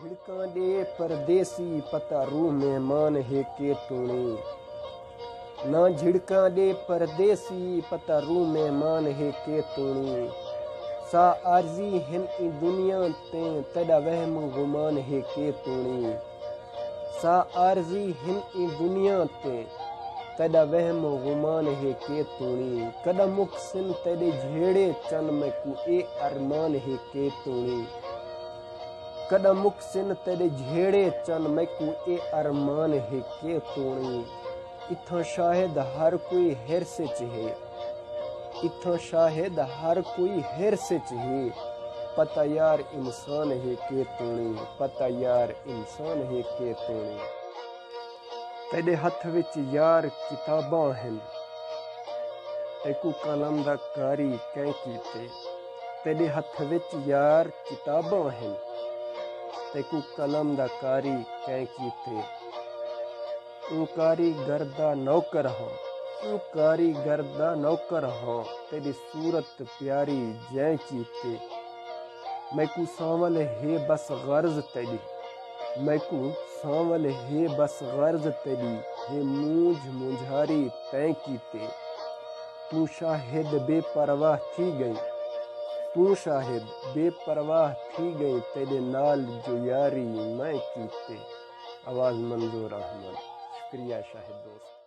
झिड़का दे परदेसी पता रूह मेहमान है के तूने। ना झिड़का दे परदेसी पता रूह मेहमान है के तूने। सा आरजी हिन ई दुनिया ते तड़ा वहम गुमान है के तूने। सा आरजी हिन ई दुनिया ते तड़ा वहम गुमान है के तूने। कदा मुखसिन तेरे झेड़े चन में कु ए अरमान है के तूने। कदा मुखसिन तेरे झेड़े चन में कु ए अरमान है के तूने। इथा शाहिद हर कोई हेर से चहे। इथा शाहिद हर कोई हेर से चहे। पता यार इंसान है के तूने। पता यार इंसान है के तूने। तेरे हथ विच यार किताबां हैं। एकू कलम दा कारी कैं कीते। तेरे हथ विच यार किताबां हैं। तेकू कलम दा कारी कैं कीते। ऊ कारीगर दा नौकर हाँ। ऊ कारीगर दा नौकर हाँ। तेरी सूरत प्यारी जै कीते। मैकू सांवल है बस गर्ज तेरी। मैकू सांवल है बस गर्ज तेरी। है मूझ मुझारी तैं कीते। तू शाहिद बेपरवाह थी गई। तू शाहिद बेपरवाह थी गई। तेरे नाल जो यारी मैं कीते। आवाज़ मंजूर अहमद। शुक्रिया शाहिद दोस्त।